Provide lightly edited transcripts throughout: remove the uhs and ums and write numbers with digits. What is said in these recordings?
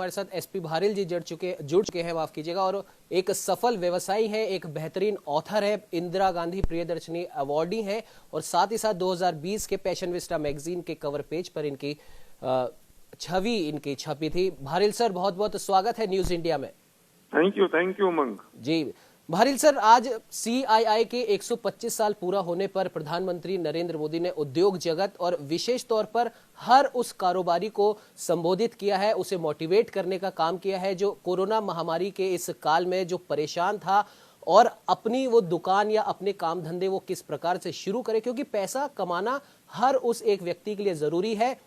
हमारे साथ एसपी भारिल जी जुड़ चुके हैं, माफ कीजिएगा, और एक सफल व्यवसायी है, एक बेहतरीन ऑथर है, इंदिरा गांधी प्रियदर्शनी अवार्डी है और साथ ही साथ 2020 के पैशनविस्टा मैगजीन के कवर पेज पर इनकी छवि इनकी छपी थी। भारिल सर, बहुत बहुत स्वागत है न्यूज इंडिया में। Thank you Umang ji. Bharil sir, आज CII के 125 साल पूरा होने पर प्रधानमंत्री नरेंद्र मोदी ने उद्योग जगत और विशेष तौर पर हर उस कारोबारी को संबोधित किया है, उसे मोटिवेट करने का काम किया है जो कोरोना महामारी के इस काल में जो परेशान था और अपनी वो दुकान या अपने काम धंधे वो किस प्रकार से शुरू करे, क्योंकि पैसा कमाना हर उस एक व्यक्ति के लिए जरूरी है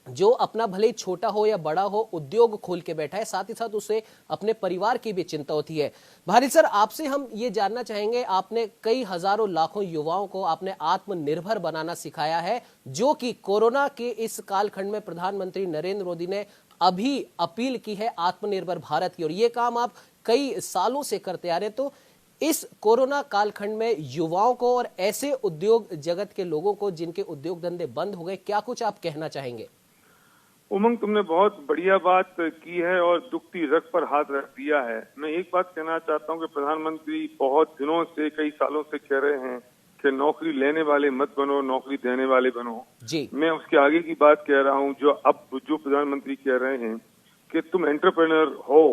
जो अपना भले ही छोटा हो या बड़ा हो उद्योग खोल के बैठा है, साथ ही साथ उसे अपने परिवार की भी चिंता होती है। भारिल सर, आपसे हम ये जानना चाहेंगे, आपने कई हजारों लाखों युवाओं को आपने आत्मनिर्भर बनाना सिखाया है, जो कि कोरोना के इस कालखंड में प्रधानमंत्री नरेंद्र मोदी ने अभी अपील की है आत्मनिर्भर भारत की, और ये काम आप कई सालों से करते आ रहे हैं। तो इस कोरोना कालखंड में युवाओं को और ऐसे उद्योग जगत के लोगों को जिनके उद्योग धंधे बंद हो गए, क्या कुछ आप कहना चाहेंगे? उमंग, तुमने बहुत बढ़िया बात की है और दुखती रग पर हाथ रख दिया है। मैं एक बात कहना चाहता हूं कि प्रधानमंत्री बहुत दिनों से, कई सालों से कह रहे हैं कि नौकरी लेने वाले मत बनो, नौकरी देने वाले बनो जी। मैं उसके आगे की बात कह रहा हूं, जो प्रधानमंत्री कह रहे हैं कि तुम एंटरप्रेन्योर हो,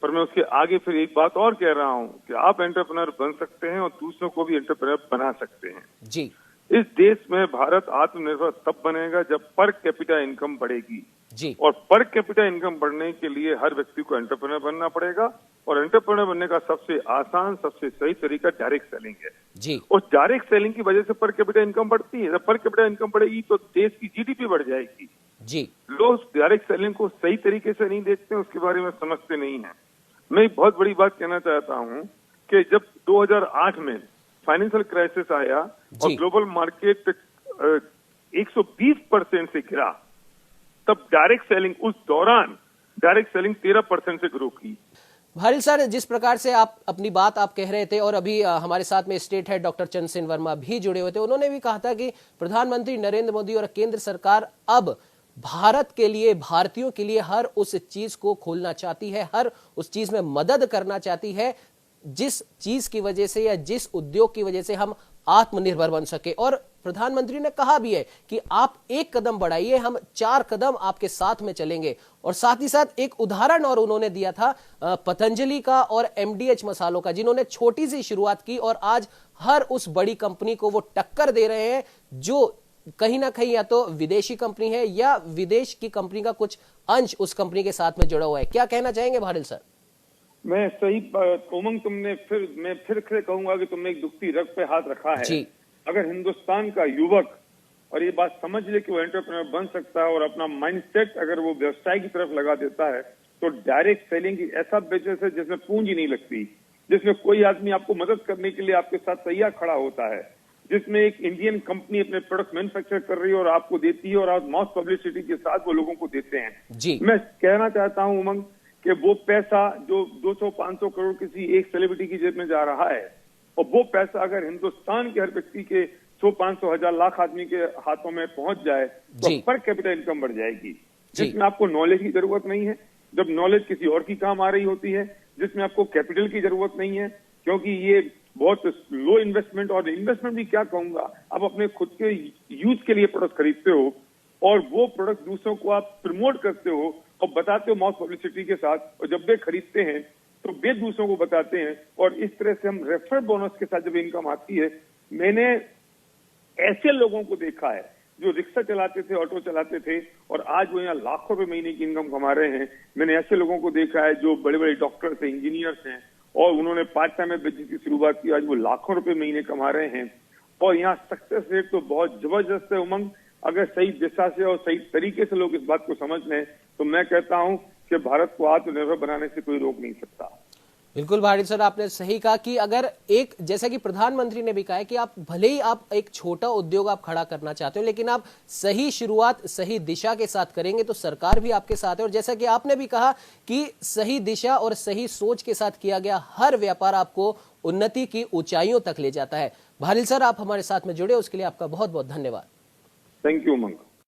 पर मैं उसके आगे फिर एक बात और कह रहा हूं कि आप एंटरप्रेन्योर बन सकते हैं और दूसरों को भी एंटरप्रेन्योर बना सकते हैं जी। इस देश में भारत आत्मनिर्भर तब बनेगा जब पर कैपिटा इनकम बढ़ेगी जी। और पर कैपिटा इनकम बढ़ने के लिए हर व्यक्ति को एंटरप्रेन्योर बनना पड़ेगा और एंटरप्रेन्योर बनने का सबसे आसान, सबसे सही तरीका डायरेक्ट सेलिंग है जी। और डायरेक्ट सेलिंग की वजह से पर कैपिटा इनकम बढ़ती है। जब पर कैपिटा इनकम बढ़ेगी तो देश की GDP बढ़ जाएगी जी। लोग डायरेक्ट सेलिंग को सही तरीके से नहीं देखते, उसके बारे में समझते नहीं है। मैं एक बहुत बड़ी बात कहना चाहता हूँ कि जब 2008 में फाइनेंशियल क्राइसिस आया और ग्लोबल मार्केट 120% से गिरा, तब डायरेक्ट सेलिंग, उस दौरान डायरेक्ट सेलिंग 13% से ग्रो की। भारिल सर, जिस प्रकार से आप अपनी बात आप कह रहे थे और अभी हमारे साथ में state head doctor Chandra Sen Verma भी जुड़े हुए थे, उन्होंने भी कहा था कि प्रधानमंत्री नरेंद्र मोदी और केंद्र सरकार अब भारत के लिए, भारतीयों के लिए हर उस चीज को खोलना चाहती है, हर उस चीज में मदद करना चाहती है जिस चीज की वजह से या जिस उद्योग की वजह से हम आत्मनिर्भर बन सके। और प्रधानमंत्री ने कहा भी है कि आप एक कदम बढ़ाइए, हम 4 कदम आपके साथ में चलेंगे। और साथ ही साथ एक उदाहरण और उन्होंने दिया था पतंजलि का और MDH मसालों का, जिन्होंने छोटी सी शुरुआत की और आज हर उस बड़ी कंपनी को वो टक्कर दे रहे हैं जो कहीं ना कहीं या तो विदेशी कंपनी है या विदेश की कंपनी का कुछ अंश उस कंपनी के साथ में जुड़ा हुआ है। क्या कहना चाहेंगे भारिल सर? मैं सही उमंग, मैं फिर कहूंगा कि तुमने एक दुखती रग पे हाथ रखा है जी। अगर हिंदुस्तान का युवक और ये बात समझ ले कि वो एंटरप्रेन्योर बन सकता है और अपना माइंडसेट अगर वो व्यवसाय की तरफ लगा देता है, तो डायरेक्ट सेलिंग की ऐसा बिजनेस है जिसमें पूंजी नहीं लगती, जिसमें कोई आदमी आपको मदद करने के लिए आपके साथ तैयार खड़ा होता है, जिसमें एक इंडियन कंपनी अपने प्रोडक्ट मैन्युफैक्चर कर रही है और आपको देती है और आप मॉस पब्लिसिटी के साथ वो लोगों को देते हैं जी। मैं कहना चाहता हूं उमंग कि वो पैसा जो 200-500 करोड़ किसी एक सेलिब्रिटी की जेब में जा रहा है, और वो पैसा अगर हिंदुस्तान के हर व्यक्ति के 100-500 हजार लाख आदमी के हाथों में पहुंच जाए तो पर कैपिटल इनकम बढ़ जाएगी, जिसमें आपको नॉलेज की जरूरत नहीं है, जब नॉलेज किसी और की काम आ रही होती है, जिसमें आपको कैपिटल की जरूरत नहीं है, क्योंकि ये बहुत लो इन्वेस्टमेंट, और इन्वेस्टमेंट भी क्या कहूंगा, आप अपने खुद के यूज के लिए प्रोडक्ट खरीदते हो और वो प्रोडक्ट दूसरों को आप प्रमोट करते हो और बताते हो माउथ पब्लिसिटी के साथ, और जब वे खरीदते हैं तो वे दूसरों को बताते हैं, और इस तरह से हम रेफर बोनस के साथ जब इनकम आती है। मैंने ऐसे लोगों को देखा है जो रिक्शा चलाते थे, ऑटो चलाते थे और आज वो यहाँ लाखों रुपए महीने की इनकम कमा रहे हैं। मैंने ऐसे लोगों को देखा है जो बड़े बड़े डॉक्टर्स हैं, इंजीनियर्स हैं और उन्होंने पार्ट टाइम में बिजनेस की शुरुआत की, आज वो लाखों रुपए महीने कमा रहे हैं। और यहाँ सक्सेस रेट तो बहुत जबरदस्त है उमंग। अगर सही दिशा से और सही तरीके से लोग इस बात को समझ लें तो मैं कहता हूं कि भारत को आत्मनिर्भर बनाने से कोई रोक नहीं सकता। बिल्कुल भारिल सर, आपने सही कहा कि अगर एक, जैसा कि प्रधानमंत्री ने भी कहा है कि आप भले ही आप एक छोटा उद्योग आप खड़ा करना चाहते हो, लेकिन आप सही शुरुआत सही दिशा के साथ करेंगे तो सरकार भी आपके साथ है। और जैसा कि आपने भी कहा कि सही दिशा और सही सोच के साथ किया गया हर व्यापार आपको उन्नति की ऊंचाइयों तक ले जाता है। भारिल सर, आप हमारे साथ में जुड़े उसके लिए आपका बहुत बहुत धन्यवाद। Thank you Umang.